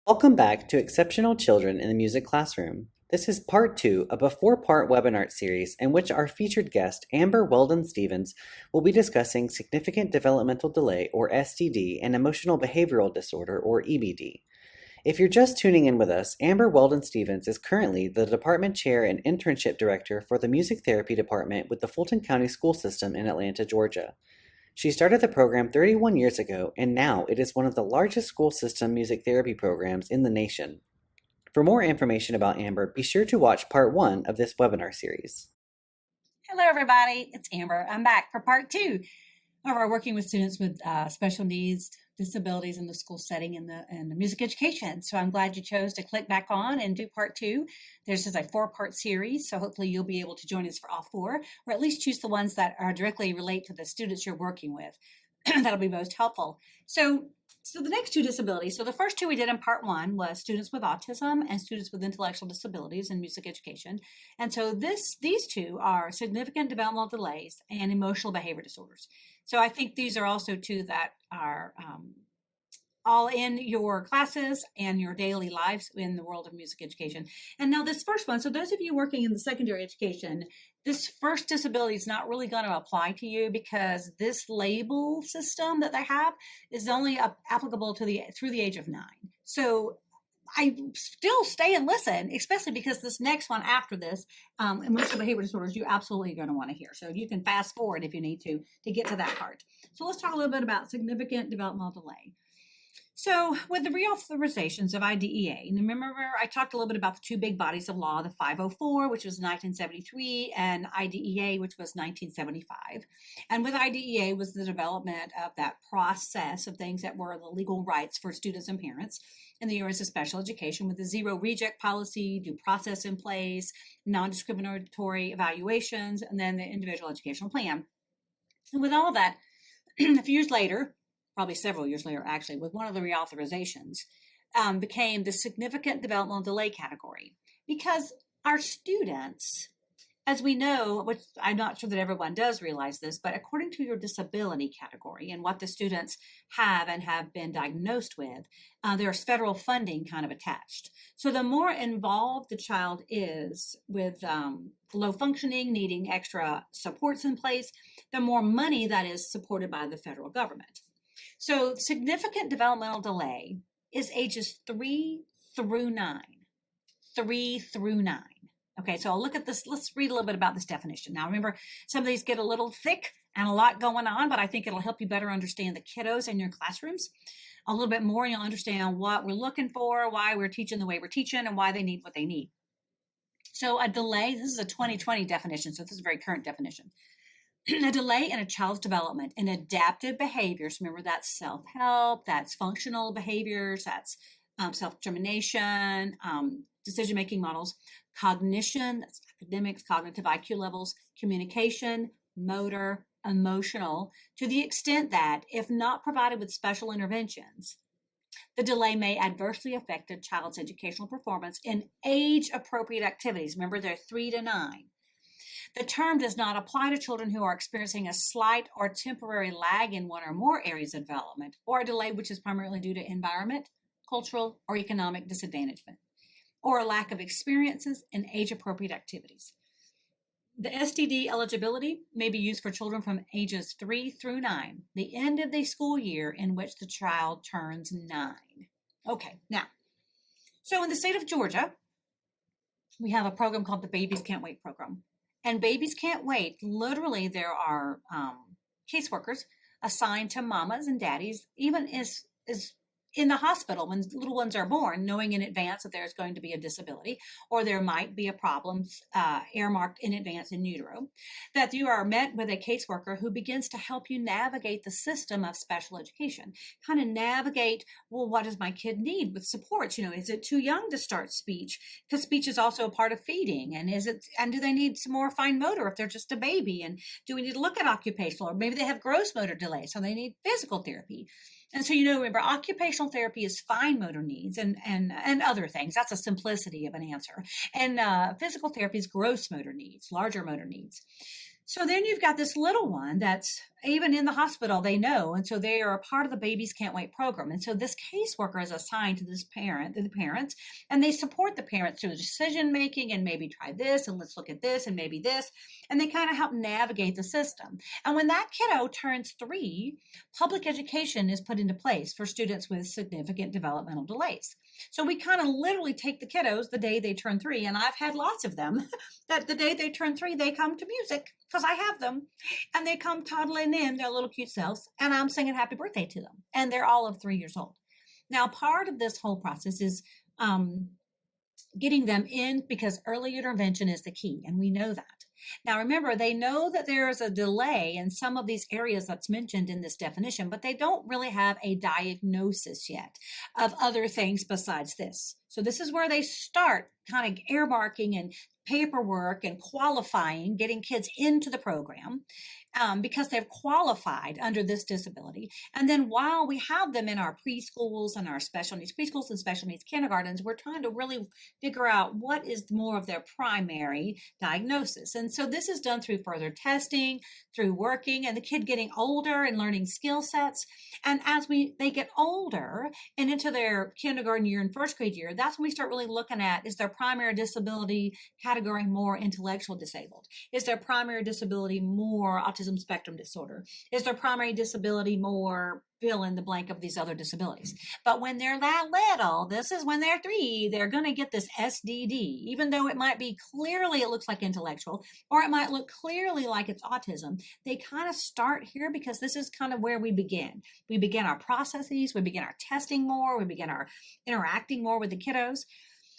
Welcome back to Exceptional Children in the Music Classroom. This is part 2 of a 4-part webinar series in which our featured guest, Amber Weldon-Stevens, will be discussing Significant Developmental Delay, or SDD, and Emotional Behavioral Disorder, or EBD. If you're just tuning in with us, Amber Weldon-Stevens is currently the Department Chair and Internship Director for the Music Therapy Department with the Fulton County School System in Atlanta, Georgia. She started the program 31 years ago, and now it is one of the largest school system music therapy programs in the nation. For more information about Amber, be sure to watch part 1 of this webinar series. Hello, everybody. It's Amber. I'm back for part 2 of our working with students with special needs, disabilities in the school setting in the music education. So I'm glad you chose to click back on and do part 2. This is a 4-part series, so hopefully you'll be able to join us for all 4, or at least choose the ones that are directly relate to the students you're working with. That'll be most helpful. So the next 2 disabilities, so the first 2 we did in part 1 was students with autism and students with intellectual disabilities in music education. And so these 2 are significant developmental delays and emotional behavior disorders. So I think these are also 2 that are all in your classes and your daily lives in the world of music education. And now this first one, so those of you working in the secondary education, this first disability is not really going to apply to you because this label system that they have is only applicable to through the age of 9. So I still stay and listen, especially because this next one after this, emotional behavior disorders, you absolutely going to want to hear. So you can fast forward if you need to get to that part. So let's talk a little bit about significant developmental delay. So with the reauthorizations of IDEA, and remember I talked a little bit about the 2 big bodies of law, the 504, which was 1973, and IDEA, which was 1975. And with IDEA was the development of that process of things that were the legal rights for students and parents in the areas of special education, with the zero reject policy, due process in place, non-discriminatory evaluations, and then the individual educational plan. And with all that, a few years later, probably several years later, actually, with one of the reauthorizations, became the significant developmental delay category. Because our students, as we know, which I'm not sure that everyone does realize this, but according to your disability category and what the students have and have been diagnosed with, there's federal funding kind of attached. So the more involved the child is with low functioning, needing extra supports in place, the more money that is supported by the federal government. So significant developmental delay is ages 3 through 9. 3 through 9. Okay, so I'll look at this. Let's read a little bit about this definition. Now, remember, some of these get a little thick and a lot going on, but I think it'll help you better understand the kiddos in your classrooms a little bit more. And you'll understand what we're looking for, why we're teaching the way we're teaching, and why they need what they need. So a delay, this is a 2020 definition, so this is a very current definition. A delay in a child's development in adaptive behaviors. Remember, that's self-help, that's functional behaviors, that's self-determination, decision-making models, cognition, that's academics, cognitive IQ levels, communication, motor, emotional, to the extent that, if not provided with special interventions, the delay may adversely affect a child's educational performance in age-appropriate activities. Remember, they're 3 to 9. The term does not apply to children who are experiencing a slight or temporary lag in one or more areas of development, or a delay which is primarily due to environment, cultural, or economic disadvantagement, or a lack of experiences in age-appropriate activities. The SDD eligibility may be used for children from ages 3 through 9, the end of the school year in which the child turns 9. Okay, now, so in the state of Georgia, we have a program called the Babies Can't Wait program. And Babies Can't Wait, literally there are caseworkers assigned to mamas and daddies, even as in the hospital when little ones are born, knowing in advance that there's going to be a disability or there might be a problem earmarked in advance in utero, that you are met with a caseworker who begins to help you navigate the system of special education, kind of navigate, well, what does my kid need with supports? Is it too young to start speech? Because speech is also a part of feeding. And do they need some more fine motor if they're just a baby? And do we need to look at occupational, or maybe they have gross motor delay, so they need physical therapy? And so, remember, occupational therapy is fine motor needs and other things. That's a simplicity of an answer. And physical therapy is gross motor needs, larger motor needs. So then you've got this little one that's even in the hospital, they know. And so they are a part of the Babies Can't Wait program. And so this caseworker is assigned to this parent, to the parents, and they support the parents through the decision making and maybe try this and let's look at this and maybe this. And they kind of help navigate the system. And when that kiddo turns 3, public education is put into place for students with significant developmental delays. So we kind of literally take the kiddos the day they turn 3, and I've had lots of them that the day they turn 3, they come to music because I have them, and they come toddling in their little cute selves, and I'm singing happy birthday to them, and they're all of 3 years old. Now, part of this whole process is getting them in because early intervention is the key, and we know that. Now, remember, they know that there is a delay in some of these areas that's mentioned in this definition, but they don't really have a diagnosis yet of other things besides this. So this is where they start kind of earmarking and paperwork and qualifying, getting kids into the program because they've qualified under this disability. And then while we have them in our preschools and our special needs preschools and special needs kindergartens, we're trying to really figure out what is more of their primary diagnosis. And so this is done through further testing, through working, and the kid getting older and learning skill sets. And as they get older and into their kindergarten year and first grade year, that's when we start really looking at, is their primary disability category more intellectual disabled? Is their primary disability more autism spectrum disorder? Is their primary disability more fill in the blank of these other disabilities? But when they're that little, this is when they're 3, they're going to get this SDD, even though it might be clearly, it looks like intellectual, or it might look clearly like it's autism. They kind of start here because this is kind of where we begin. We begin our processes, we begin our testing more, we begin our interacting more with the kiddos.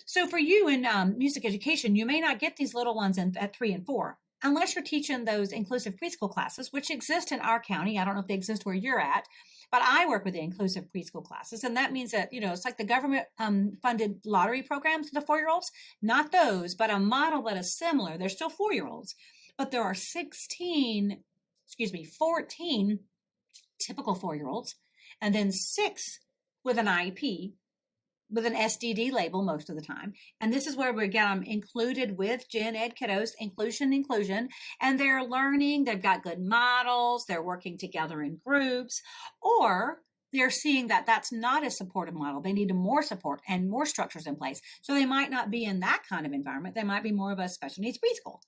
So for you in music education, you may not get these little ones at 3 and 4, unless you're teaching those inclusive preschool classes, which exist in our county. I don't know if they exist where you're at, but I work with the inclusive preschool classes. And that means that, it's like the government funded lottery programs for the 4-year-olds, not those, but a model that is similar. They're still 4-year-olds, but there are 14 typical 4-year-olds, and then 6 with an IEP, with an SDD label most of the time. And this is where we get them included with gen ed kiddos, inclusion, and they're learning, they've got good models, they're working together in groups, or they're seeing that that's not a supportive model. They need more support and more structures in place. So they might not be in that kind of environment. They might be more of a special needs preschool.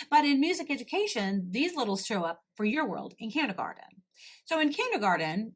But in music education, these littles show up for your world in kindergarten. So in kindergarten,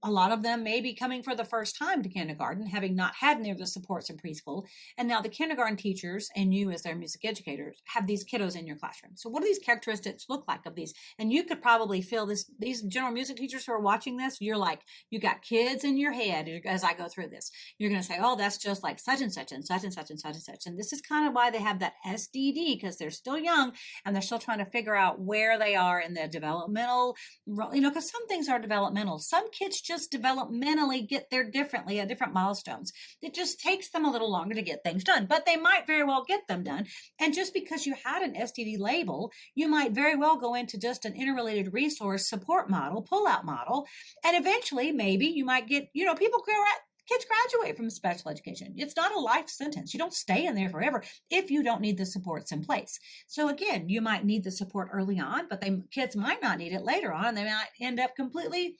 a lot of them may be coming for the first time to kindergarten, having not had any of the supports in preschool. And now the kindergarten teachers and you as their music educators have these kiddos in your classroom. So what do these characteristics look like of these? And you could probably feel this, these general music teachers who are watching this, you're like, you got kids in your head as I go through this. You're going to say, oh, that's just like such and such and such and such and such and such. And this is kind of why they have that SDD, because they're still young and they're still trying to figure out where they are in the developmental, because some things are developmental. Some kids just developmentally get there differently at different milestones. It just takes them a little longer to get things done, but they might very well get them done. And just because you had an SDD label, you might very well go into just an interrelated resource support model, pull-out model, and eventually maybe you might get, kids graduate from special education. It's not a life sentence. You don't stay in there forever if you don't need the supports in place. So again, you might need the support early on, but kids might not need it later on, and they might end up completely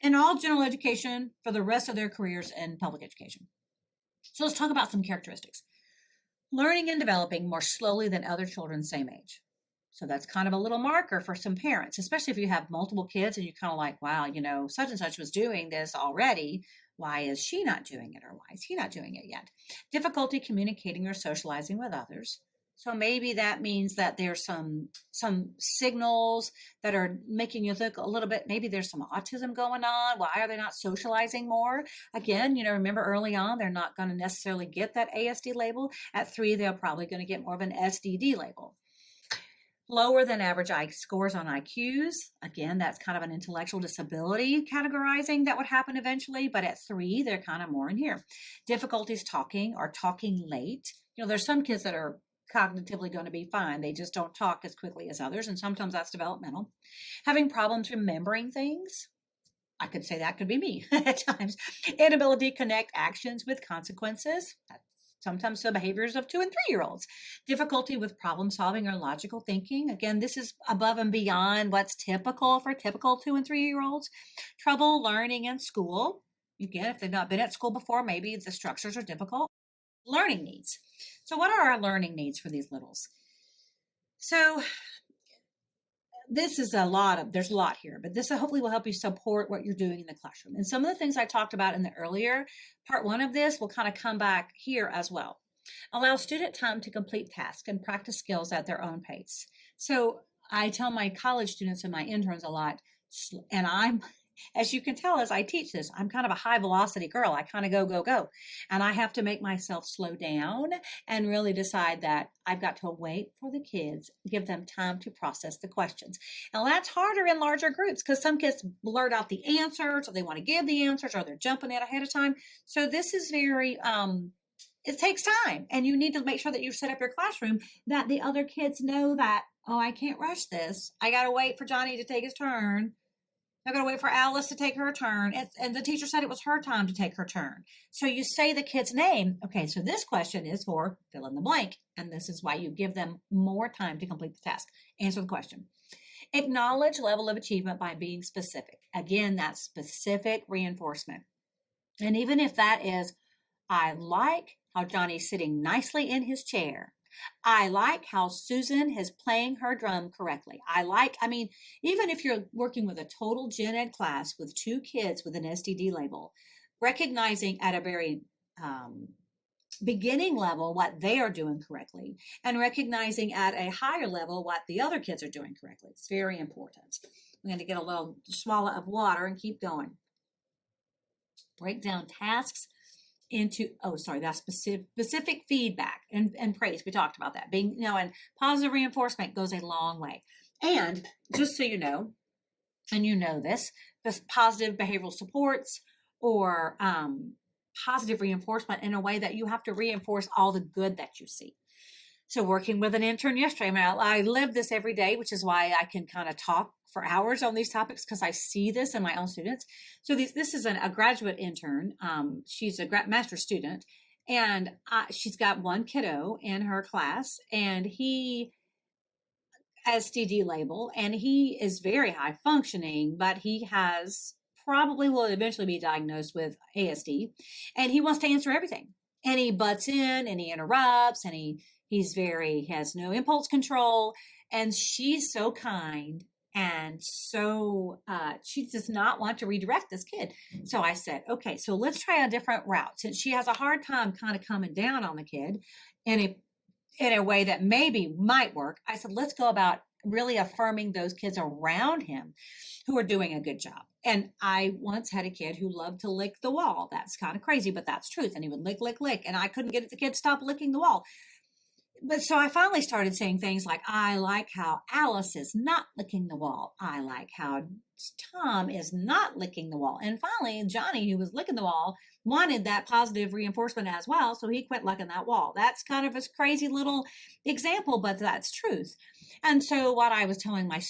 in all general education for the rest of their careers in public education. So let's talk about some characteristics. Learning and developing more slowly than other children same age. So that's kind of a little marker for some parents, especially if you have multiple kids and you're kind of like, wow, such and such was doing this already. Why is she not doing it? Or why is he not doing it yet? Difficulty communicating or socializing with others. So maybe that means that there's some signals that are making you think a little bit, maybe there's some autism going on. Why are they not socializing more? Again, remember early on, they're not going to necessarily get that ASD label. At 3, they're probably going to get more of an SDD label. Lower than average scores on IQs. Again, that's kind of an intellectual disability categorizing that would happen eventually, but at 3, they're kind of more in here. Difficulties talking or talking late. There's some kids that are cognitively going to be fine. They just don't talk as quickly as others, and sometimes that's developmental. Having problems remembering things. I could say that could be me at times. Inability to connect actions with consequences. That's sometimes the behaviors of 2 and 3-year-olds. Difficulty with problem solving or logical thinking. Again, this is above and beyond what's typical for typical 2 and 3-year-olds. Trouble learning in school. Again, if they've not been at school before, maybe the structures are difficult. Learning needs. So what are our learning needs for these littles? So this is there's a lot here, but this hopefully will help you support what you're doing in the classroom. And some of the things I talked about in the earlier part 1 of this will kind of come back here as well. Allow student time to complete tasks and practice skills at their own pace. So I tell my college students and my interns a lot, and as you can tell, as I teach this, I'm kind of a high velocity girl. I kind of go, go, go. And I have to make myself slow down and really decide that I've got to wait for the kids, give them time to process the questions. Now that's harder in larger groups because some kids blurt out the answers or they want to give the answers or they're jumping it ahead of time. So this is very, it takes time, and you need to make sure that you set up your classroom that the other kids know that, oh, I can't rush this. I got to wait for Johnny to take his turn. I'm going to wait for Alice to take her turn. And the teacher said it was her time to take her turn. So you say the kid's name. Okay, so this question is for fill in the blank. And this is why you give them more time to complete the task. Answer the question. Acknowledge level of achievement by being specific. Again, that's specific reinforcement. And even if that is, I like how Johnny's sitting nicely in his chair. I like how Susan is playing her drum correctly. Even if you're working with a total gen ed class with 2 kids with an STD label, recognizing at a very beginning level what they are doing correctly and recognizing at a higher level what the other kids are doing correctly. It's very important. I'm going to get a little swallow of water and keep going. Break down tasks into, that's specific feedback and praise. We talked about that. And positive reinforcement goes a long way. And just so you know, and you know this positive behavioral supports or positive reinforcement in a way that you have to reinforce all the good that you see. So working with an intern yesterday, I live this every day, which is why I can kind of talk for hours on these topics because I see this in my own students. So this is a graduate intern. She's a master's student, and she's got one kiddo in her class, and he has STD label, and he is very high functioning, but he probably will eventually be diagnosed with ASD, and he wants to answer everything. And he butts in and he interrupts and he has no impulse control. And she's so kind. And so she does not want to redirect this kid. So I said, okay, so let's try a different route. Since she has a hard time kind of coming down on the kid in a way that maybe might work, I said, let's go about really affirming those kids around him who are doing a good job. And I once had a kid who loved to lick the wall. That's kind of crazy, but that's truth. And he would lick, lick, lick. And I couldn't get the kid to stop licking the wall. But so I finally started saying things like, I like how Alice is not licking the wall. I like how Tom is not licking the wall. And finally, Johnny, who was licking the wall, wanted that positive reinforcement as well. So he quit licking that wall. That's kind of a crazy little example, but that's truth. And so what I was telling my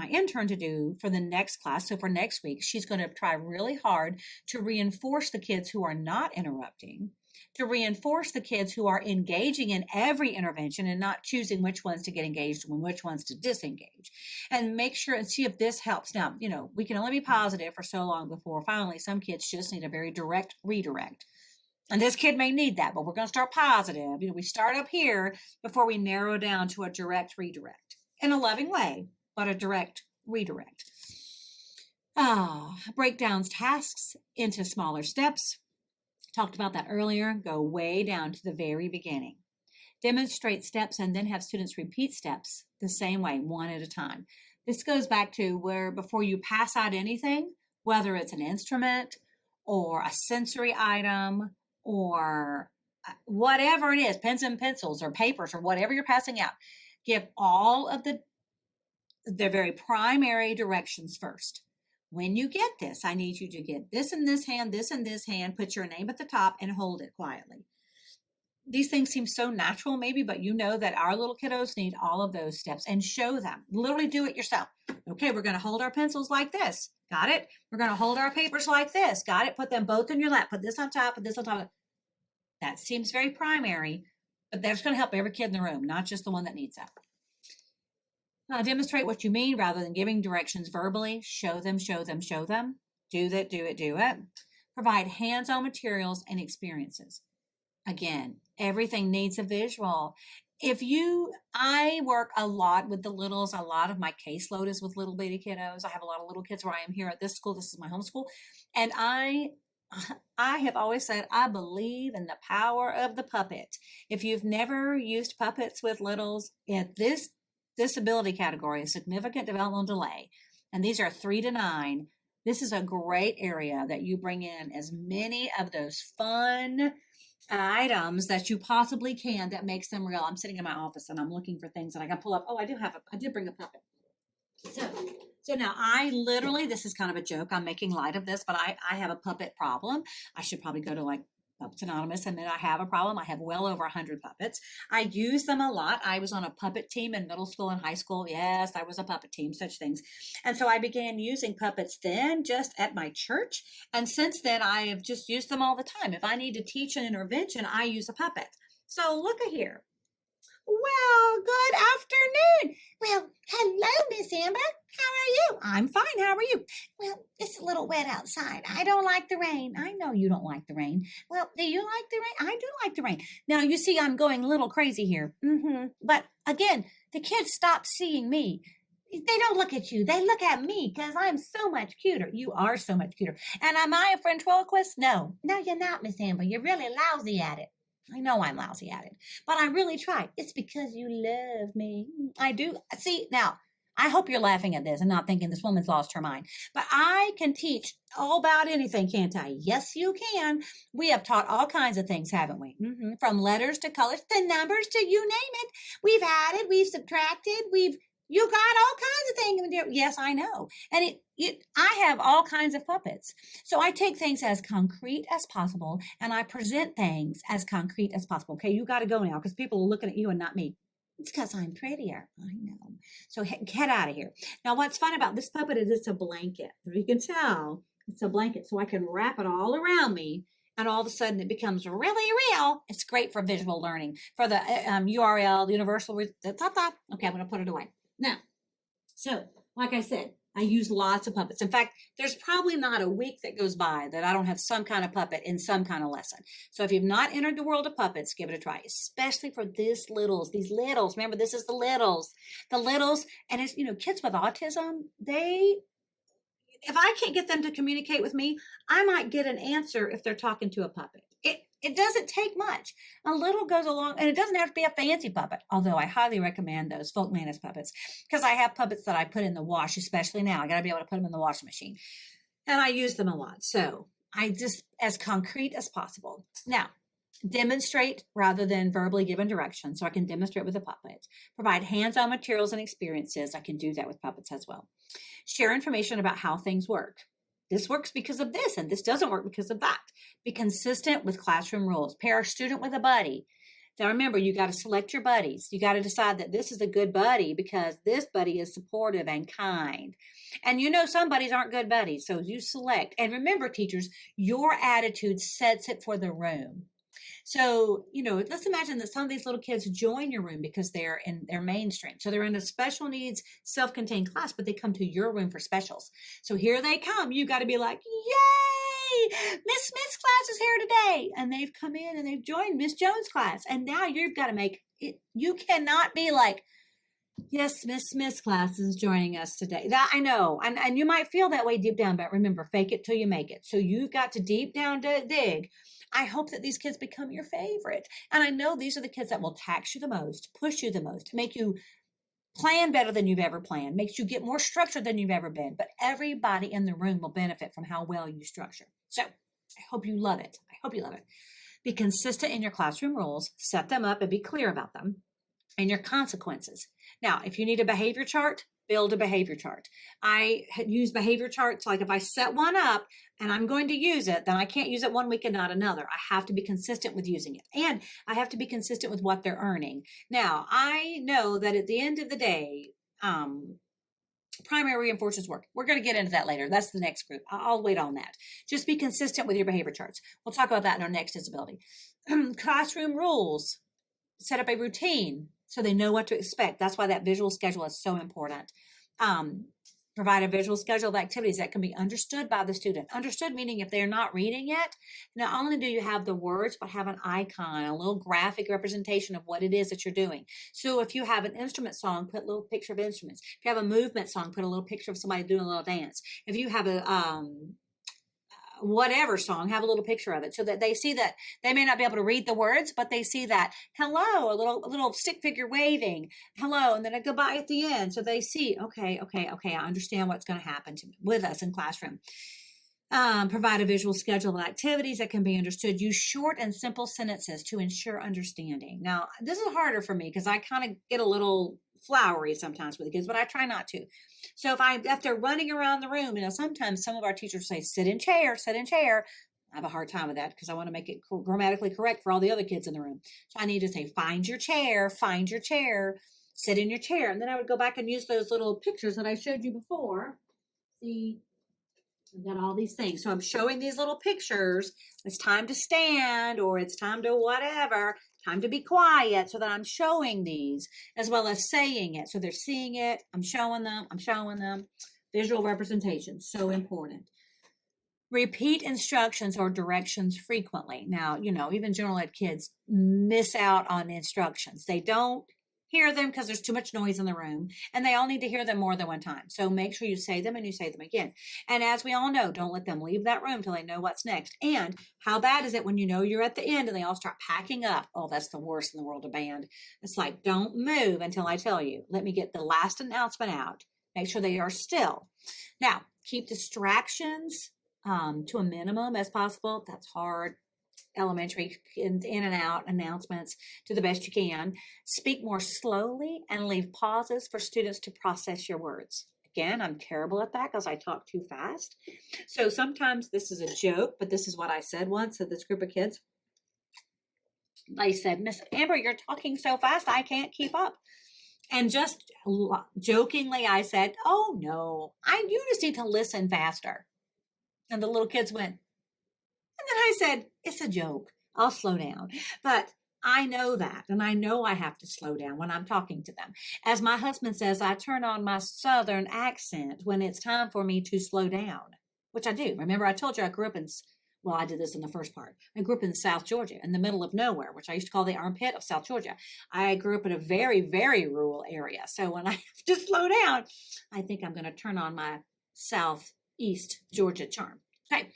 intern to do for the next class, so for next week, she's going to try really hard to reinforce the kids who are not interrupting, to reinforce the kids who are engaging in every intervention and not choosing which ones to get engaged and which ones to disengage, and make sure and see if this helps. Now, we can only be positive for so long before finally some kids just need a very direct redirect. And this kid may need that, but we're going to start positive. We start up here before we narrow down to a direct redirect in a loving way, but a direct redirect. Break down tasks into smaller steps. Talked about that earlier. Go way down to the very beginning. Demonstrate steps and then have students repeat steps the same way, one at a time. This goes back to where before you pass out anything, whether it's an instrument or a sensory item or whatever it is, pens and pencils or papers or whatever you're passing out, give all of the very primary directions first. When you get this, I need you to get this in this hand, this in this hand, put your name at the top and hold it quietly. These things seem so natural maybe, but you know that our little kiddos need all of those steps, and show them. Literally do it yourself. Okay, we're going to hold our pencils like this. Got it? We're going to hold our papers like this. Got it? Put them both in your lap. Put this on top, put this on top. That seems very primary, but that's going to help every kid in the room, not just the one that needs that. Demonstrate what you mean rather than giving directions verbally. Show them, show them, show them. Do that, do it, do it. Provide hands-on materials and experiences. Again, everything needs a visual. I work a lot with the littles. A lot of my caseload is with little bitty kiddos. I have a lot of little kids where I am here at this school. This is my home school. And I have always said, I believe in the power of the puppet. If you've never used puppets with littles, in this disability category, a significant developmental delay, and these are 3 to 9, this is a great area that you bring in as many of those fun items that you possibly can that makes them real. I'm sitting in my office and I'm looking for things that I can pull up. Oh, I did bring a puppet. So now this is kind of a joke. I'm making light of this, but I have a puppet problem. I should probably go to like Puppets Anonymous and then I have a problem. I have well over 100 puppets. I use them a lot. I was on a puppet team in middle school and high school. Yes, I was a puppet team, such things. And so I began using puppets then just at my church. And since then, I have just used them all the time. If I need to teach an intervention, I use a puppet. So look at here. Well, good afternoon. Well, hello, Miss Amber. How are you? I'm fine. How are you? Well, it's a little wet outside. I don't like the rain. I know you don't like the rain. Well, do you like the rain? I do like the rain. Now, you see, I'm going a little crazy here. But again, the kids stop seeing me. They don't look at you. They look at me because I'm so much cuter. You are so much cuter. And am I a ventriloquist? No, you're not, Miss Amber. You're really lousy at it. I know I'm lousy at it, but I really try. It's because you love me. I do. See, now, I hope you're laughing at this and not thinking this woman's lost her mind. But I can teach all about anything, can't I? Yes, you can. We have taught all kinds of things, haven't we? From letters to colors to numbers to you name it. We've added, we've subtracted, you got all kinds of things. Yes, I know. And I have all kinds of puppets. So I take things as concrete as possible and I present things as concrete as possible. Okay, you got to go now because people are looking at you and not me. It's because I'm prettier. I know. So get out of here. Now, what's fun about this puppet is it's a blanket. If you can tell, it's a blanket. So I can wrap it all around me. And all of a sudden it becomes really real. It's great for visual learning. For the URL, the universal. Okay, I'm going to put it away. Now, so like I said, I use lots of puppets. In fact, there's probably not a week that goes by that I don't have some kind of puppet in some kind of lesson. So if you've not entered the world of puppets, give it a try, especially for these littles. Remember, this is the littles. And it's, kids with autism, if I can't get them to communicate with me, I might get an answer if they're talking to a puppet. It doesn't take much. A little goes along, and it doesn't have to be a fancy puppet, although I highly recommend those Folk Manus puppets because I have puppets that I put in the wash, especially now. I got to be able to put them in the washing machine, and I use them a lot. So I just as concrete as possible. Now, demonstrate rather than verbally given directions. So I can demonstrate with a puppet. Provide hands-on materials and experiences. I can do that with puppets as well. Share information about how things work. This works because of this, and this doesn't work because of that. Be consistent with classroom rules. Pair a student with a buddy. Now remember, you got to select your buddies. You got to decide that this is a good buddy because this buddy is supportive and kind. And some buddies aren't good buddies, so you select. And remember, teachers, your attitude sets it for the room. So, let's imagine that some of these little kids join your room because they're in their mainstream. So they're in a special needs, self-contained class, but they come to your room for specials. So here they come. You got to be like, yay, Miss Smith's class is here today. And they've come in and they've joined Miss Jones' class. And now you've got to make it. You cannot be like, yes, Miss Smith's class is joining us today. That I know. And you might feel that way deep down, but remember, fake it till you make it. So you've got to deep down dig. I hope that these kids become your favorite. And I know these are the kids that will tax you the most, push you the most, make you plan better than you've ever planned, makes you get more structured than you've ever been. But everybody in the room will benefit from how well you structure. So I hope you love it. Be consistent in your classroom rules, set them up and be clear about them and your consequences. Now, if you need a behavior chart, build a behavior chart. I use behavior charts. Like if I set one up and I'm going to use it, then I can't use it one week and not another. I have to be consistent with using it. And I have to be consistent with what they're earning. Now, I know that at the end of the day, Primary reinforcements work. We're going to get into that later. That's the next group. I'll wait on that. Just be consistent with your behavior charts. We'll talk about that in our next disability. Classroom rules. Set up a routine so they know what to expect. That's why that visual schedule is so important. Provide a visual schedule of activities that can be understood by the student. Understood meaning if they're not reading it, not only do you have the words, but have an icon, a little graphic representation of what it is that you're doing. So if you have an instrument song, put a little picture of instruments. If you have a movement song, put a little picture of somebody doing a little dance. If you have a whatever song, have a little picture of it so that they see that they may not be able to read the words, but they see that hello, a little stick figure waving, hello, and then a goodbye at the end. So they see, okay, I understand what's going to happen with us in classroom. Provide a visual schedule of activities that can be understood. Use short and simple sentences to ensure understanding. Now, this is harder for me because I kind of get a little flowery sometimes with the kids, but I try not to. So if they're running around the room, sometimes some of our teachers say, sit in chair. I have a hard time with that because I want to make it grammatically correct for all the other kids in the room. So I need to say, find your chair, sit in your chair. And then I would go back and use those little pictures that I showed you before. See, I've got all these things. So I'm showing these little pictures. It's time to stand or it's time to whatever, time to be quiet, so that I'm showing these as well as saying it. So they're seeing it. I'm showing them. Visual representation, so important. Repeat instructions or directions frequently. Now, even general ed kids miss out on instructions. They don't hear them because there's too much noise in the room, and they all need to hear them more than one time. So make sure you say them and you say them again. And as we all know, don't let them leave that room till they know what's next. And how bad is it when you're at the end and they all start packing up? Oh, that's the worst in the world of band. It's like, don't move until I tell you. Let me get the last announcement out. Make sure they are still. Now, keep distractions to a minimum as possible. That's hard. Elementary in and out announcements to the best you can. Speak more slowly and leave pauses for students to process your words. Again, I'm terrible at that because I talk too fast. So sometimes this is a joke, but this is what I said once to this group of kids. They said, Miss Amber, you're talking so fast, I can't keep up. And just jokingly, I said, oh no, you just need to listen faster. And the little kids went, and then I said, it's a joke. I'll slow down. But I know that, and I know I have to slow down when I'm talking to them. As my husband says, I turn on my Southern accent when it's time for me to slow down, which I do. Remember, I told you I grew up I did this in the first part. I grew up in South Georgia, in the middle of nowhere, which I used to call the armpit of South Georgia. I grew up in a very, very rural area. So when I have to slow down, I think I'm going to turn on my Southeast Georgia charm. Okay.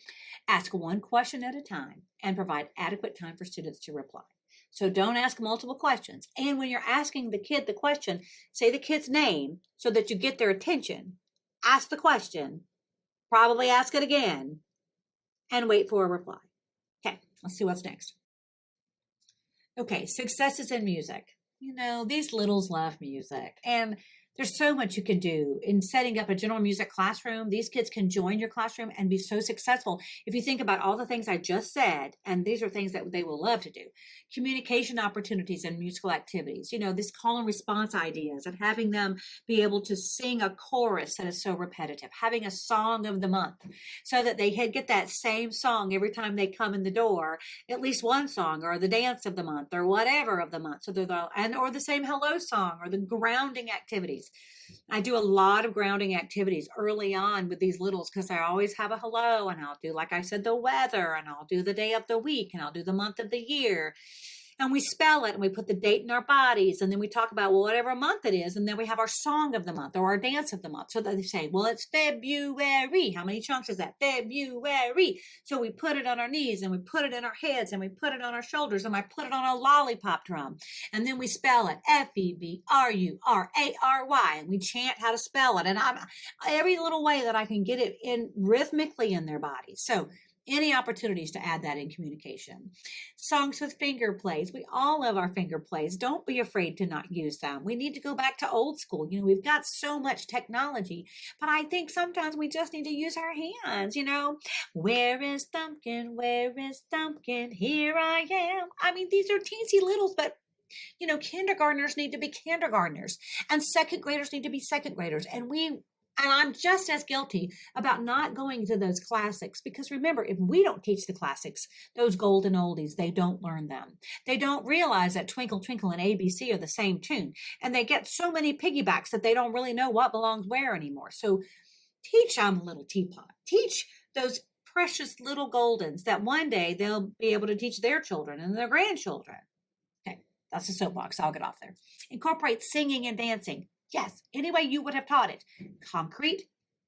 Ask one question at a time and provide adequate time for students to reply. So don't ask multiple questions. And when you're asking the kid the question, say the kid's name so that you get their attention. Ask the question, probably ask it again, and wait for a reply. Okay, let's see what's next. Okay, successes in music. These littles love music, and there's so much you can do in setting up a general music classroom. These kids can join your classroom and be so successful. If you think about all the things I just said, and these are things that they will love to do. Communication opportunities and musical activities, this call and response ideas and having them be able to sing a chorus that is so repetitive, having a song of the month so that they get that same song every time they come in the door, at least one song or the dance of the month or whatever of the month. So or the same hello song or the grounding activities. I do a lot of grounding activities early on with these littles because I always have a hello, and I'll do, like I said, the weather, and I'll do the day of the week, and I'll do the month of the year. And we spell it and we put the date in our bodies, and then we talk about whatever month it is, and then we have our song of the month or our dance of the month. So that they say, well, it's February. How many chunks is that? February. So we put it on our knees and we put it in our heads and we put it on our shoulders and I put it on a lollipop drum. And then we spell it Febrary, and we chant how to spell it. And every little way that I can get it in rhythmically in their bodies. So any opportunities to add that in communication. Songs with finger plays. We all love our finger plays. Don't be afraid to not use them. We need to go back to old school. We've got so much technology, but I think sometimes we just need to use our hands. Where is Thumpkin? Where is Thumpkin? Here I am. I mean, these are teensy littles, but kindergartners need to be kindergartners and second graders need to be second graders. And we And I'm just as guilty about not going to those classics because remember, if we don't teach the classics, those golden oldies, they don't learn them. They don't realize that Twinkle Twinkle and ABC are the same tune. And they get so many piggybacks that they don't really know what belongs where anymore. So teach I'm a little teapot. Teach those precious little goldens that one day they'll be able to teach their children and their grandchildren. Okay, that's a soapbox. I'll get off there. Incorporate singing and dancing. Yes, any way you would have taught it. Concrete,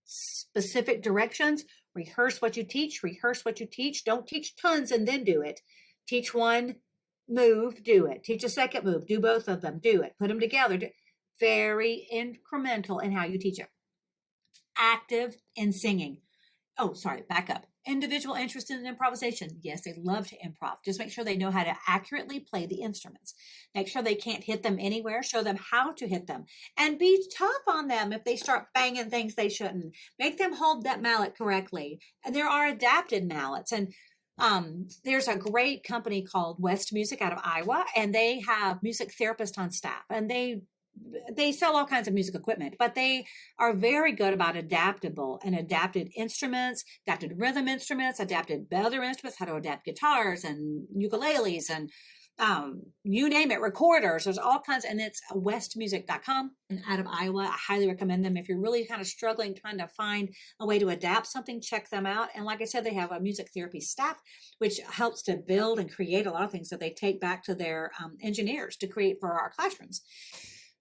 specific directions. Rehearse what you teach. Rehearse what you teach. Don't teach tons and then do it. Teach one move, do it. Teach a second move, do both of them, do it. Put them together. Very incremental in how you teach it. Active in singing. Oh, sorry, back up. Individual interest in improvisation. Yes, they love to improv. Just make sure they know how to accurately play the instruments. Make sure they can't hit them anywhere. Show them how to hit them. And be tough on them if they start banging things they shouldn't. Make them hold that mallet correctly. And there are adapted mallets. And there's a great company called West Music out of Iowa, and they have music therapists on staff. And they sell all kinds of music equipment, but they are very good about adaptable and adapted instruments, adapted rhythm instruments, adapted other instruments, how to adapt guitars and ukuleles and you name it, recorders. There's all kinds, and it's westmusic.com and out of Iowa. I highly recommend them. If you're really kind of struggling trying to find a way to adapt something, check them out. And like I said, they have a music therapy staff, which helps to build and create a lot of things that they take back to their engineers to create for our classrooms.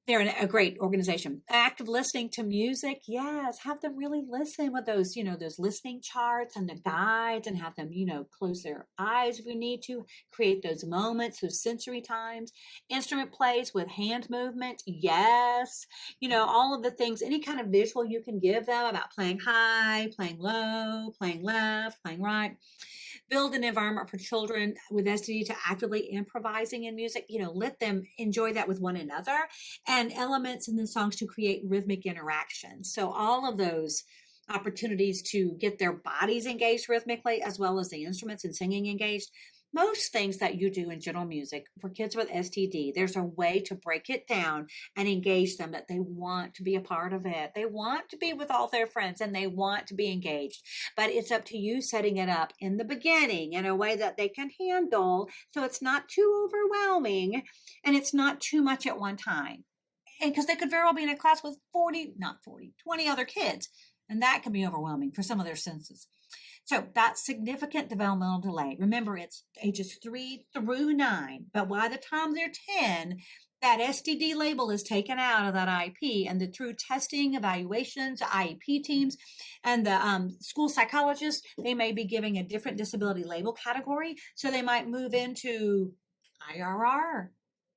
They're a great organization. Active listening to music. Yes. Have them really listen with those, those listening charts and the guides, and have them, close their eyes if you need to. Create those moments, those sensory times. Instrument plays with hand movement. Yes. All of the things, any kind of visual you can give them about playing high, playing low, playing left, playing right. Build an environment for children with STD to actively improvising in music. Let them enjoy that with one another, and elements in the songs to create rhythmic interaction. So all of those opportunities to get their bodies engaged rhythmically, as well as the instruments and singing engaged. Most things that you do in general music for kids with STD, there's a way to break it down and engage them that they want to be a part of it. They want to be with all their friends and they want to be engaged. But it's up to you setting it up in the beginning in a way that they can handle, so it's not too overwhelming and it's not too much at one time. And because they could very well be in a class with 20 other kids. And that can be overwhelming for some of their senses. So that's significant developmental delay. Remember, it's ages 3 through 9, but by the time they're 10, that STD label is taken out of that IEP, and the through testing, evaluations, IEP teams, and the school psychologists, they may be giving a different disability label category. So they might move into IRR,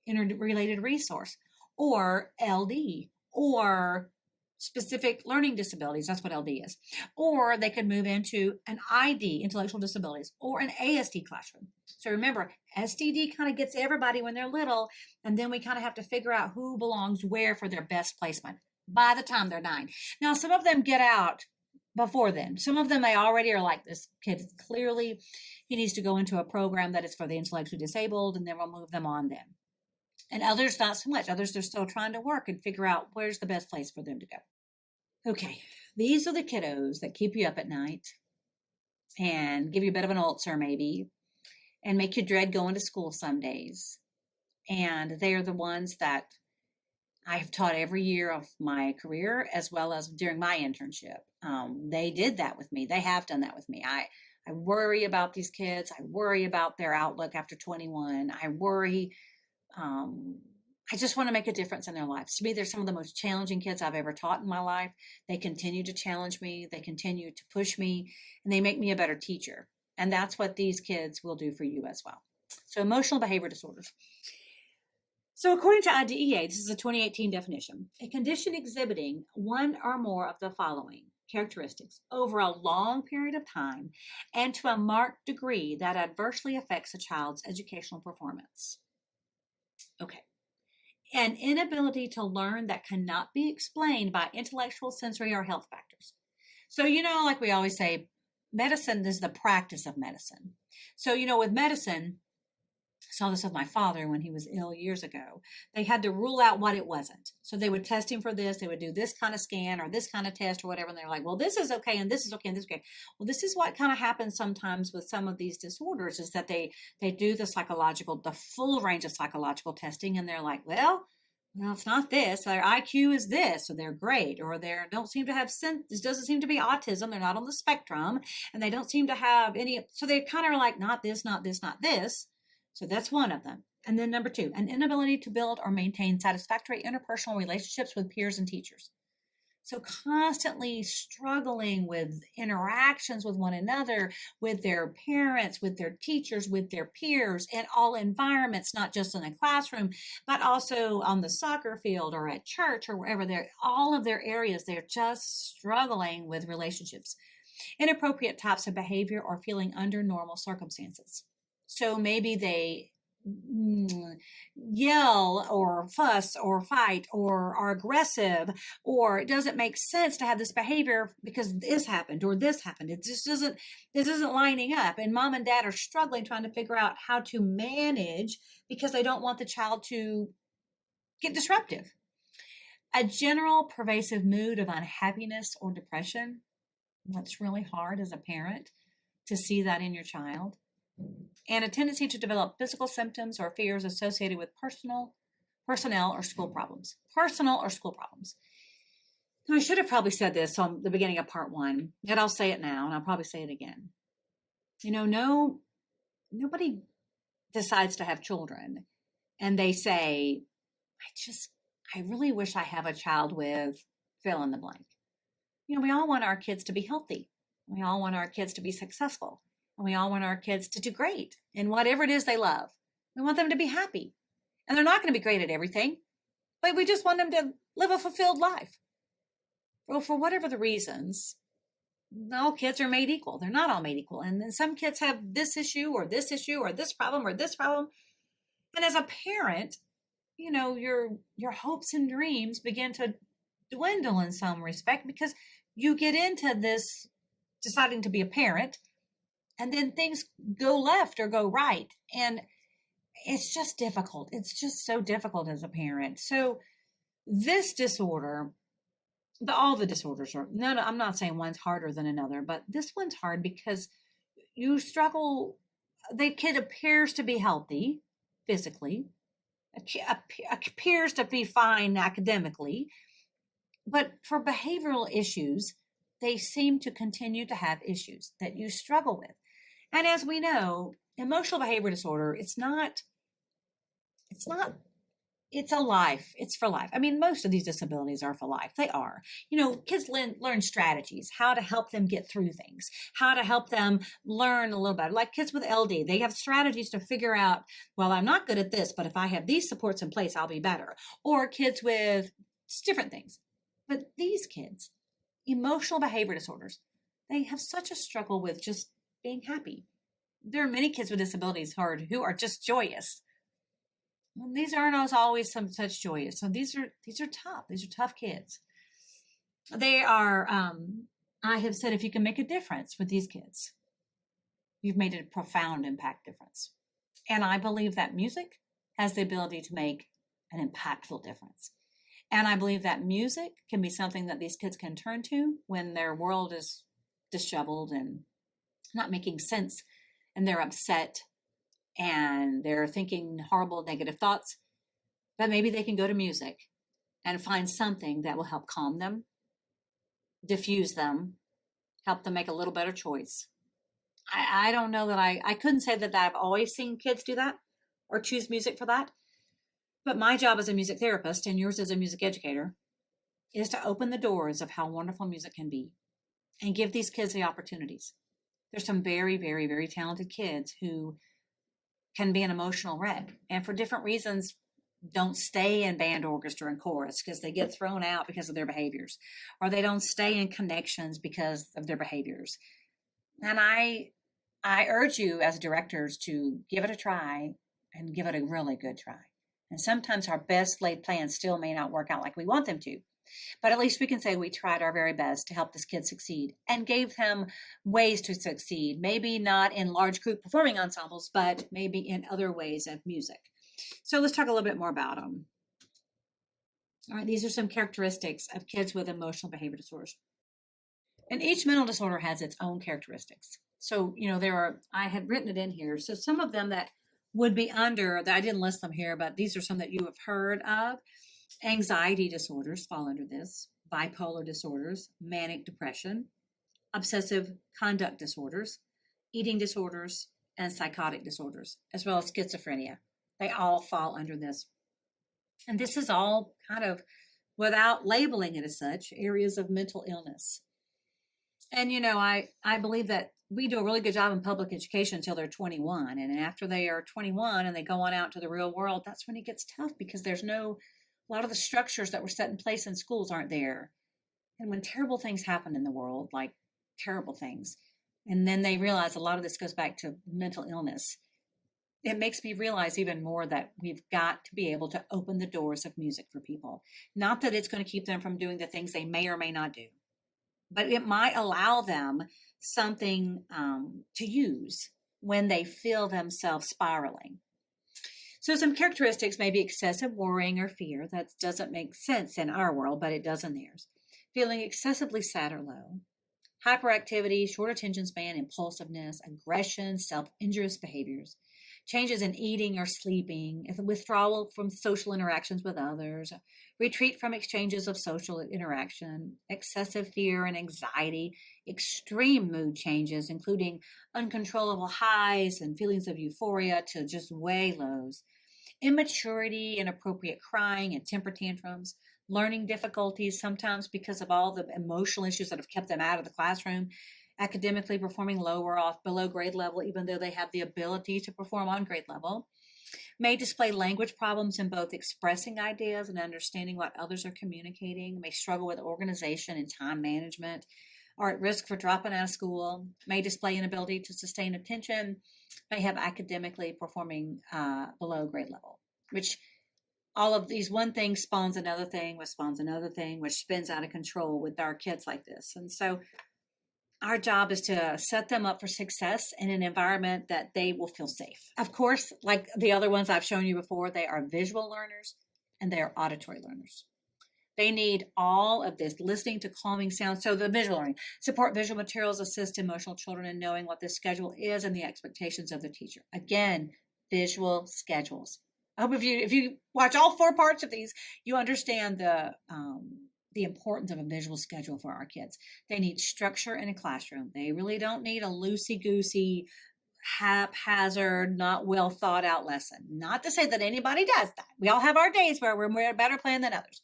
interrelated resource, or LD, or specific learning disabilities. That's what LD is. Or they could move into an ID, intellectual disabilities, or an ASD classroom. So remember, STD kind of gets everybody when they're little, and then we kind of have to figure out who belongs where for their best placement by the time they're 9. Now, some of them get out before then. Some of them, they already are like, this kid clearly, he needs to go into a program that is for the intellectually disabled, and then we'll move them on then. And others, not so much. Others, they're still trying to work and figure out where's the best place for them to go. Okay, these are the kiddos that keep you up at night and give you a bit of an ulcer maybe, and make you dread going to school some days. And they are the ones that I've taught every year of my career, as well as during my internship. They did that with me. They have done that with me. I worry about these kids. I worry about their outlook after 21. I worry. I just want to make a difference in their lives. To me, they're some of the most challenging kids I've ever taught in my life. They continue to challenge me. They continue to push me, and they make me a better teacher. And that's what these kids will do for you as well. So emotional behavior disorders. So according to IDEA, this is a 2018 definition, a condition exhibiting one or more of the following characteristics over a long period of time and to a marked degree that adversely affects a child's educational performance. Okay. An inability to learn that cannot be explained by intellectual, sensory, or health factors. So, like we always say, medicine is the practice of medicine. So, with medicine, saw this with my father when he was ill years ago. They had to rule out what it wasn't. So they would test him for this. They would do this kind of scan or this kind of test or whatever. And they're like, well, this is okay. And this is okay. And this is okay. Well, this is what kind of happens sometimes with some of these disorders is that they do the full range of psychological testing. And they're like, well, it's not this. Their IQ is this, so they're great, or they don't seem to have this doesn't seem to be autism. They're not on the spectrum, and they don't seem to have any. So they kind of are like, not this, not this, not this. So that's one of them. And then number 2, an inability to build or maintain satisfactory interpersonal relationships with peers and teachers. So constantly struggling with interactions with one another, with their parents, with their teachers, with their peers, in all environments, not just in a classroom, but also on the soccer field or at church or wherever they're, all of their areas, they're just struggling with relationships. Inappropriate types of behavior or feeling under normal circumstances. So maybe they yell or fuss or fight or are aggressive, or it doesn't make sense to have this behavior because this happened or this happened. It just isn't, this isn't lining up. And mom and dad are struggling trying to figure out how to manage because they don't want the child to get disruptive. A general pervasive mood of unhappiness or depression. That's really hard as a parent to see that in your child. And a tendency to develop physical symptoms or fears associated with personnel or school problems. Personal or school problems. Now, I should have probably said this on the beginning of part 1, yet I'll say it now, and I'll probably say it again. Nobody decides to have children, and they say, I really wish I have a child with fill in the blank. We all want our kids to be healthy. We all want our kids to be successful. And we all want our kids to do great in whatever it is they love. We want them to be happy. And they're not going to be great at everything, but we just want them to live a fulfilled life. Well, for whatever the reasons, all kids are made equal. They're not all made equal. And then some kids have this issue or this issue or this problem or this problem. And as a parent, your hopes and dreams begin to dwindle in some respect because you get into this deciding to be a parent. And then things go left or go right. And it's just difficult. It's just so difficult as a parent. So this disorder, all the disorders are, no, I'm not saying one's harder than another, but this one's hard because you struggle. The kid appears to be healthy physically, appears to be fine academically, but for behavioral issues, they seem to continue to have issues that you struggle with. And as we know, emotional behavior disorder, it's a life. It's for life. I mean, most of these disabilities are for life. They are. Kids learn strategies, how to help them get through things, how to help them learn a little better. Like kids with LD, they have strategies to figure out, well, I'm not good at this, but if I have these supports in place, I'll be better. Or kids with different things. But these kids, emotional behavior disorders, they have such a struggle with just being happy. There are many kids with disabilities who are just joyous. Well, these aren't always such joyous. So these are tough. These are tough kids. They are. I have said if you can make a difference with these kids, you've made a profound impact difference. And I believe that music has the ability to make an impactful difference. And I believe that music can be something that these kids can turn to when their world is disheveled and not making sense, and they're upset and they're thinking horrible, negative thoughts. But maybe they can go to music and find something that will help calm them, diffuse them, help them make a little better choice. I don't know that I couldn't say that I've always seen kids do that or choose music for that. But my job as a music therapist and yours as a music educator is to open the doors of how wonderful music can be and give these kids the opportunities. There's some very, very, very talented kids who can be an emotional wreck and for different reasons don't stay in band, orchestra, and chorus because they get thrown out because of their behaviors, or they don't stay in connections because of their behaviors. And I urge you as directors to give it a try and give it a really good try. And sometimes our best laid plans still may not work out like we want them to. But at least we can say we tried our very best to help this kid succeed and gave him ways to succeed. Maybe not in large group performing ensembles, but maybe in other ways of music. So let's talk a little bit more about them. All right, these are some characteristics of kids with emotional behavior disorders. And each mental disorder has its own characteristics. So, I had written it in here. So some of them that would be under, that I didn't list them here, but these are some that you have heard of. Anxiety disorders fall under this, bipolar disorders, manic depression, obsessive conduct disorders, eating disorders, and psychotic disorders, as well as schizophrenia. They all fall under this. And this is all kind of, without labeling it as such, areas of mental illness. And, I believe that we do a really good job in public education until they're 21. And after they are 21 and they go on out to the real world, that's when it gets tough because there's a lot of the structures that were set in place in schools aren't there. And when terrible things happen in the world, like terrible things, and then they realize a lot of this goes back to mental illness, it makes me realize even more that we've got to be able to open the doors of music for people. Not that it's going to keep them from doing the things they may or may not do, but it might allow them something to use when they feel themselves spiraling. So some characteristics may be excessive worrying or fear. That doesn't make sense in our world, but it does in theirs. Feeling excessively sad or low. Hyperactivity, short attention span, impulsiveness, aggression, self-injurious behaviors. Changes in eating or sleeping, withdrawal from social interactions with others, retreat from exchanges of social interaction, excessive fear and anxiety, extreme mood changes, including uncontrollable highs and feelings of euphoria to just way lows, immaturity, inappropriate crying and temper tantrums, learning difficulties, sometimes because of all the emotional issues that have kept them out of the classroom, academically performing lower off below grade level, even though they have the ability to perform on grade level, may display language problems in both expressing ideas and understanding what others are communicating, may struggle with organization and time management, are at risk for dropping out of school, may display inability to sustain attention, may have academically performing below grade level, which all of these, one thing spawns another thing, which spawns another thing, which spins out of control with our kids like this. And so our job is to set them up for success in an environment that they will feel safe. Of course, like the other ones I've shown you before, they are visual learners and they are auditory learners. They need all of this, listening to calming sounds. So the visual learning, support visual materials, assist emotional children in knowing what the schedule is and the expectations of the teacher. Again, visual schedules. I hope if you watch all 4 parts of these, you understand the importance of a visual schedule for our kids. They need structure in a classroom. They really don't need a loosey-goosey, haphazard, not well thought out lesson. Not to say that anybody does that. We all have our days where we're better playing than others.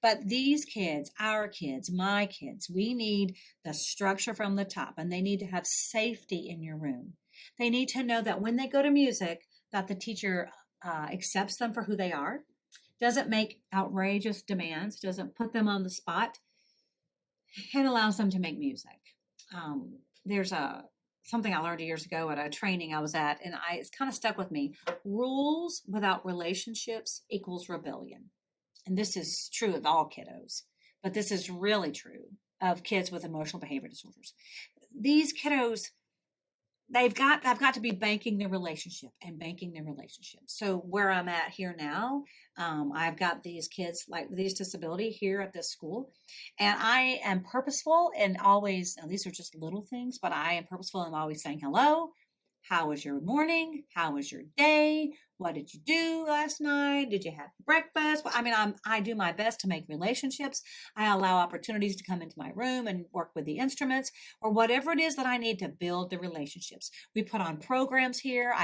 But these kids, our kids, my kids, we need the structure from the top, and they need to have safety in your room. They need to know that when they go to music, that the teacher accepts them for who they are, doesn't make outrageous demands, doesn't put them on the spot, and allows them to make music. There's something I learned years ago at a training I was at, and it's kind of stuck with me. Rules without relationships equals rebellion. And this is true of all kiddos, but this is really true of kids with emotional behavior disorders. These kiddos, I've got to be banking their relationship and banking their relationship. So where I'm at here now, I've got these kids like with these disability here at this school, and I am purposeful and always, and these are just little things, but I am purposeful and always saying hello. How was your morning? How was your day? What did you do last night? Did you have breakfast? I mean, I do my best to make relationships. I allow opportunities to come into my room and work with the instruments or whatever it is that I need to build the relationships. We put on programs here.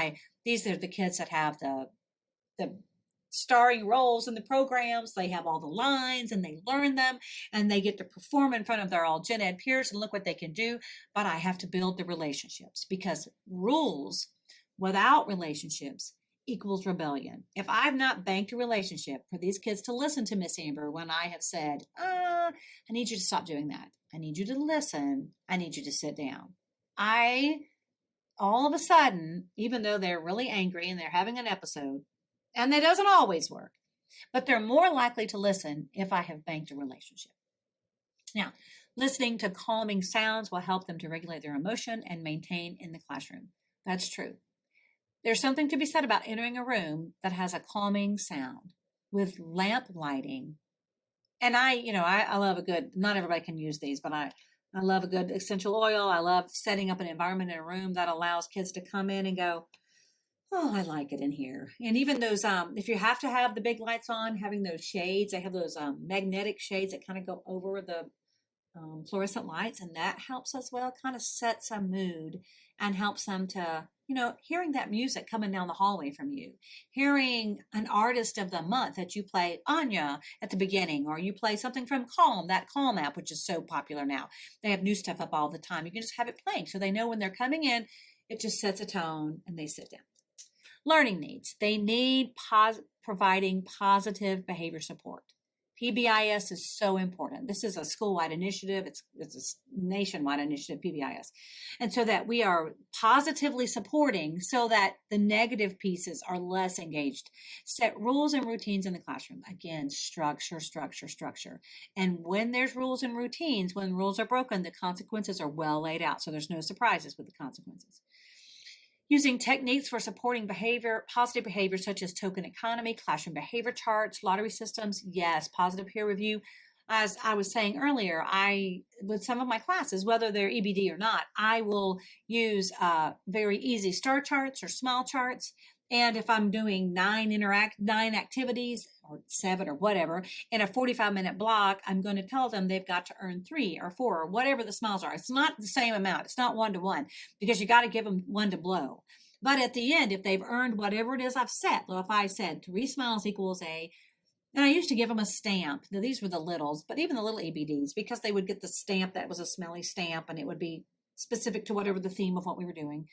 These are the kids that have the starring roles in the programs. They have all the lines and they learn them and they get to perform in front of their all gen ed peers and look what they can do. But I have to build the relationships because rules without relationships equals rebellion. If I've not banked a relationship for these kids to listen to Miss Amber when I have said, I need you to stop doing that. I need you to listen. I need you to sit down. All of a sudden, even though they're really angry and they're having an episode, and that doesn't always work, but they're more likely to listen if I have banked a relationship. Now, listening to calming sounds will help them to regulate their emotion and maintain in the classroom. That's true. There's something to be said about entering a room that has a calming sound with lamp lighting. And I love a good, not everybody can use these, but I love a good essential oil. I love setting up an environment in a room that allows kids to come in and go, oh, I like it in here. And even those, if you have to have the big lights on, having those shades, they have those magnetic shades that kind of go over the fluorescent lights, and that helps as well, kind of sets a mood and helps them to, hearing that music coming down the hallway from you, hearing an artist of the month that you play Anya at the beginning, or you play something from Calm, that Calm app, which is so popular now. They have new stuff up all the time. You can just have it playing so they know when they're coming in. It just sets a tone and they sit down. Learning needs. They need providing positive behavior support. PBIS is so important. This is a school-wide initiative. It's a nationwide initiative, PBIS. And so that we are positively supporting so that the negative pieces are less engaged. Set rules and routines in the classroom. Again, structure, structure, structure. And when there's rules and routines, when rules are broken, the consequences are well laid out. So there's no surprises with the consequences. Using techniques for supporting behavior, positive behavior, such as token economy, classroom behavior charts, lottery systems. Yes, positive peer review. As I was saying earlier, with some of my classes, whether they're EBD or not, I will use very easy star charts or small charts. And if I'm doing 9 activities or 7 or whatever in a 45-minute block, I'm going to tell them they've got to earn 3 or 4 or whatever the smiles are. It's not the same amount. It's not 1-to-1 because you got to give them 1 to blow. But at the end, if they've earned whatever it is I've set, well, if I said 3 smiles equals a, and I used to give them a stamp. Now, these were the littles, but even the little EBDs, because they would get the stamp that was a smelly stamp and it would be specific to whatever the theme of what we were doing.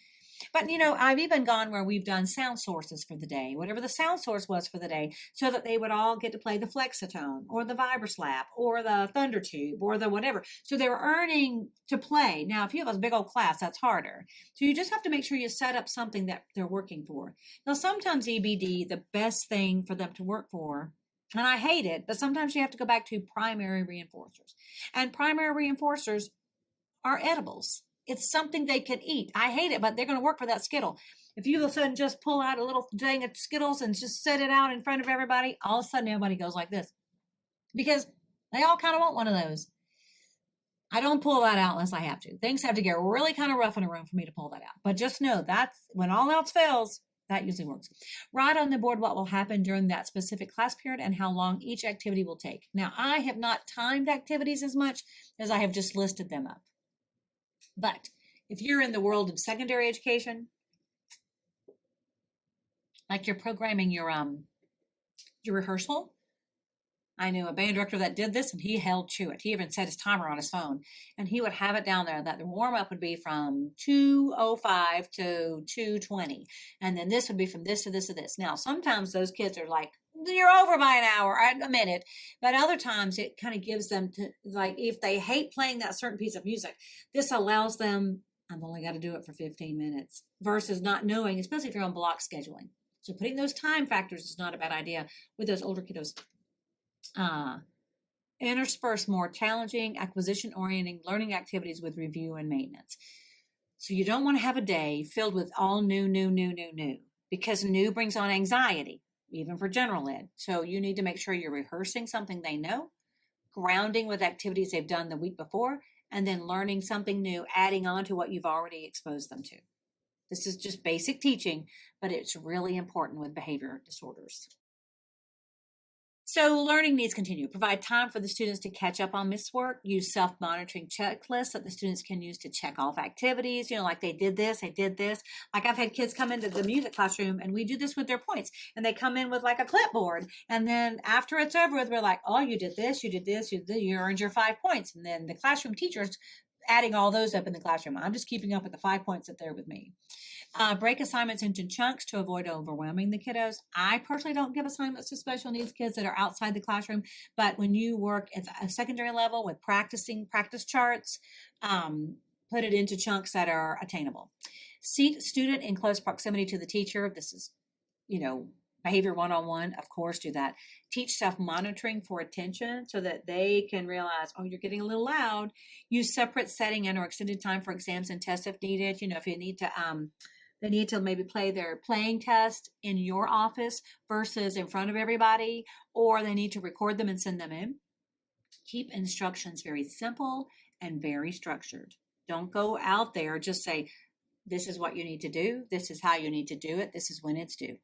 But, I've even gone where we've done sound sources for the day, whatever the sound source was for the day, so that they would all get to play the Flexitone or the Vibraslap or the Thunder Tube or the whatever. So they were earning to play. Now, if you have a big old class, that's harder. So you just have to make sure you set up something that they're working for. Now, sometimes EBD, the best thing for them to work for, and I hate it, but sometimes you have to go back to primary reinforcers. And primary reinforcers are edibles. It's something they can eat. I hate it, but they're going to work for that Skittle. If you all of a sudden just pull out a little thing of Skittles and just set it out in front of everybody, all of a sudden everybody goes like this. Because they all kind of want one of those. I don't pull that out unless I have to. Things have to get really kind of rough in a room for me to pull that out. But just know that's when all else fails, that usually works. Write on the board what will happen during that specific class period and how long each activity will take. Now, I have not timed activities as much as I have just listed them up. But if you're in the world of secondary education, like you're programming your rehearsal, I knew a band director that did this and he held to it. He even set his timer on his phone and he would have it down there that the warm up would be from 2:05 to 2:20. And then this would be from this to this to this. Now, sometimes those kids are like, you're over by an hour, a minute. But other times it kind of gives them to, like, if they hate playing that certain piece of music, this allows them, I've only got to do it for 15 minutes versus not knowing, especially if you're on block scheduling. So putting those time factors is not a bad idea with those older kiddos. Intersperse more challenging, acquisition-orienting learning activities with review and maintenance. So you don't want to have a day filled with all new, because new brings on anxiety, even for general ed. So you need to make sure you're rehearsing something they know, grounding with activities they've done the week before, and then learning something new, adding on to what you've already exposed them to. This is just basic teaching, but it's really important with behavior disorders. So learning needs continue. Provide time for the students to catch up on missed work. Use self-monitoring checklists that the students can use to check off activities. Like they did this, they did this. Like I've had kids come into the music classroom and we do this with their points. And they come in with like a clipboard. And then after it's over with, we're like, oh, you did this, you did this, you earned your 5 points. And then the classroom teacher's adding all those up in the classroom. I'm just keeping up with the 5 points that they're with me. Break assignments into chunks to avoid overwhelming the kiddos. I personally don't give assignments to special needs kids that are outside the classroom, but when you work at a secondary level with practice charts, put it into chunks that are attainable. Seat student in close proximity to the teacher. This is, Behavior one-on-one, of course, do that. Teach self-monitoring for attention so that they can realize, oh, you're getting a little loud. Use separate setting and or extended time for exams and tests if needed. If you need to, they need to maybe play their playing test in your office versus in front of everybody, or they need to record them and send them in. Keep instructions very simple and very structured. Don't go out there, just say, this is what you need to do. This is how you need to do it. This is when it's due.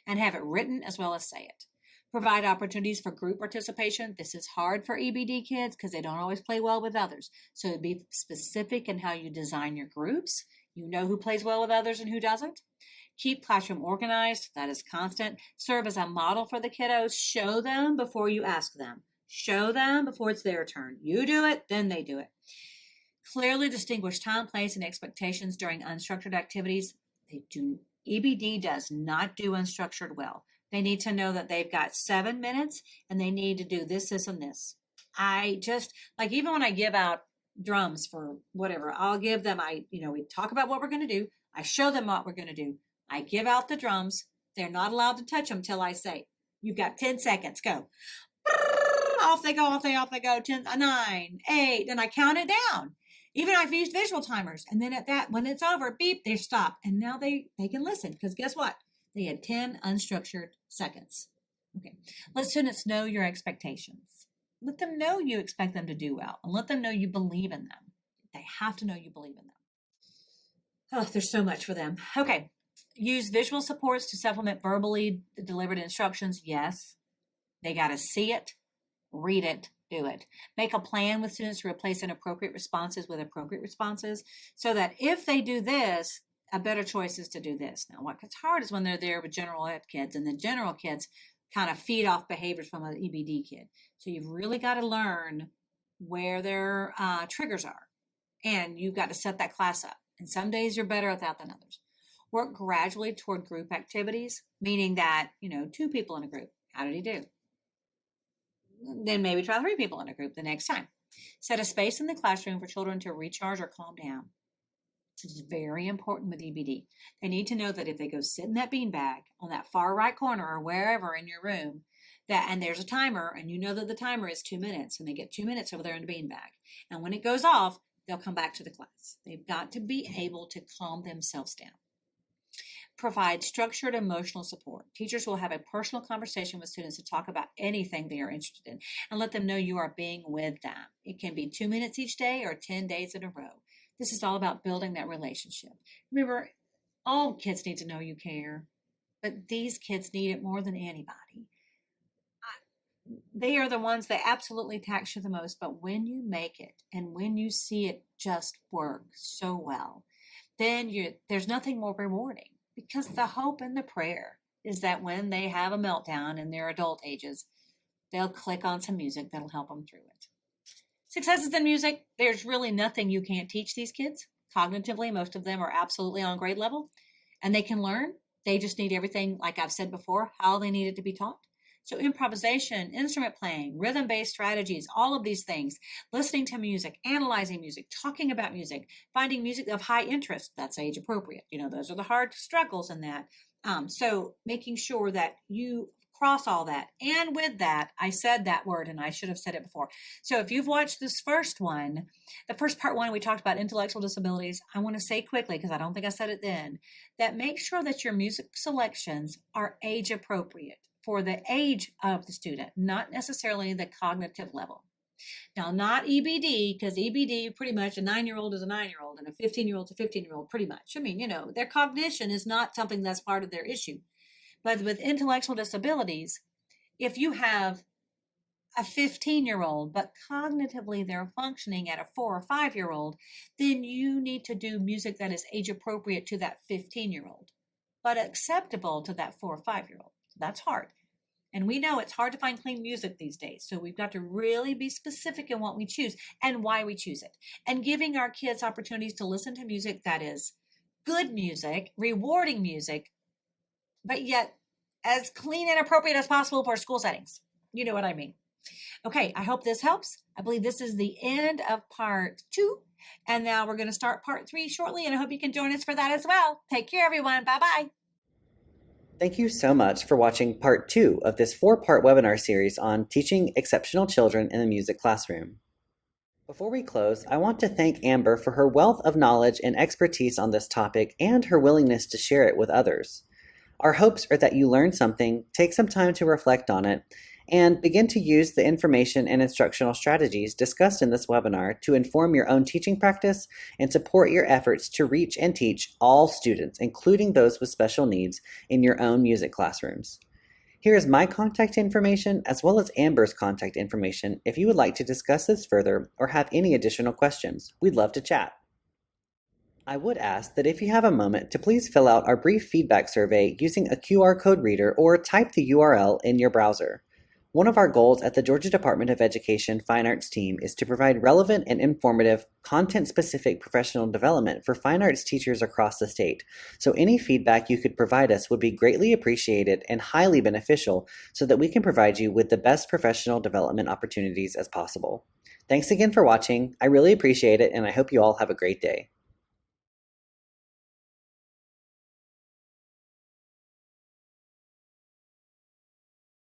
And have it written as well as say it. Provide opportunities for group participation. This is hard for EBD kids because they don't always play well with others. So be specific in how you design your groups. You know who plays well with others and who doesn't. Keep classroom organized. That is constant. Serve as a model for the kiddos. Show them before you ask them. Show them before it's their turn. You do it, then they do it. Clearly distinguish time, place, and expectations during unstructured activities. EBD does not do unstructured well. They need to know that they've got 7 minutes and they need to do this, this, and this. Even when I give out drums for whatever, I'll give them, we talk about what we're going to do. I show them what we're going to do. I give out the drums. They're not allowed to touch them till I say, you've got 10 seconds, go. Off they go, 10, 9, 8, and I count it down. Even I've used visual timers. And then when it's over, beep, they stop. And now they can listen because guess what? They had 10 unstructured seconds. Okay. Let students know your expectations. Let them know you expect them to do well and let them know you believe in them. They have to know you believe in them. Oh, there's so much for them. Okay. Use visual supports to supplement verbally delivered instructions. Yes. They got to see it, read it, do it. Make a plan with students to replace inappropriate responses with appropriate responses so that if they do this, a better choice is to do this. Now, what gets hard is when they're there with general ed kids and the general kids kind of feed off behaviors from an EBD kid. So you've really got to learn where their triggers are and you've got to set that class up. And some days you're better at that than others. Work gradually toward group activities, meaning that, 2 people in a group. How did he do? Then maybe try 3 people in a group the next time. Set a space in the classroom for children to recharge or calm down. This is very important with EBD. They need to know that if they go sit in that beanbag on that far right corner or wherever in your room, and there's a timer, and you know that the timer is 2 minutes, and they get 2 minutes over there in the beanbag. And when it goes off, they'll come back to the class. They've got to be able to calm themselves down. Provide structured emotional support. Teachers will have a personal conversation with students to talk about anything they are interested in and let them know you are being with them. It can be 2 minutes each day or 10 days in a row. This is all about building that relationship. Remember, all kids need to know you care, but these kids need it more than anybody. They are the ones that absolutely tax you the most, but when you make it and when you see it just work so well, then there's nothing more rewarding. Because the hope and the prayer is that when they have a meltdown in their adult ages, they'll click on some music that'll help them through it. Successes in music, there's really nothing you can't teach these kids. Cognitively, most of them are absolutely on grade level, and they can learn. They just need everything, like I've said before, how they need it to be taught. So improvisation, instrument playing, rhythm-based strategies, all of these things, listening to music, analyzing music, talking about music, finding music of high interest, that's age appropriate. Those are the hard struggles in that. So making sure that you cross all that. And with that, I said that word and I should have said it before. So if you've watched this first one, the first part 1, we talked about intellectual disabilities. I want to say quickly, because I don't think I said it then, that make sure that your music selections are age appropriate for the age of the student, not necessarily the cognitive level. Now, not EBD, because EBD, pretty much a 9-year-old is a 9-year-old and a 15-year-old is a 15-year-old, pretty much. I mean, their cognition is not something that's part of their issue. But with intellectual disabilities, if you have a 15-year-old, but cognitively they're functioning at a 4 or 5-year-old, then you need to do music that is age appropriate to that 15-year-old, but acceptable to that 4 or 5-year-old. That's hard. And we know it's hard to find clean music these days. So we've got to really be specific in what we choose and why we choose it. And giving our kids opportunities to listen to music that is good music, rewarding music, but yet as clean and appropriate as possible for school settings. You know what I mean? Okay, I hope this helps. I believe this is the end of part 2. And now we're going to start part 3 shortly. And I hope you can join us for that as well. Take care, everyone. Bye-bye. Thank you so much for watching part 2 of this 4-part webinar series on teaching exceptional children in the music classroom. Before we close, I want to thank Amber for her wealth of knowledge and expertise on this topic and her willingness to share it with others. Our hopes are that you learn something, take some time to reflect on it, and begin to use the information and instructional strategies discussed in this webinar to inform your own teaching practice and support your efforts to reach and teach all students, including those with special needs, in your own music classrooms. Here is my contact information as well as Amber's contact information if you would like to discuss this further or have any additional questions. We'd love to chat. I would ask that if you have a moment to please fill out our brief feedback survey using a QR code reader or type the URL in your browser. One of our goals at the Georgia Department of Education Fine Arts team is to provide relevant and informative, content-specific professional development for fine arts teachers across the state. So any feedback you could provide us would be greatly appreciated and highly beneficial so that we can provide you with the best professional development opportunities as possible. Thanks again for watching. I really appreciate it, and I hope you all have a great day.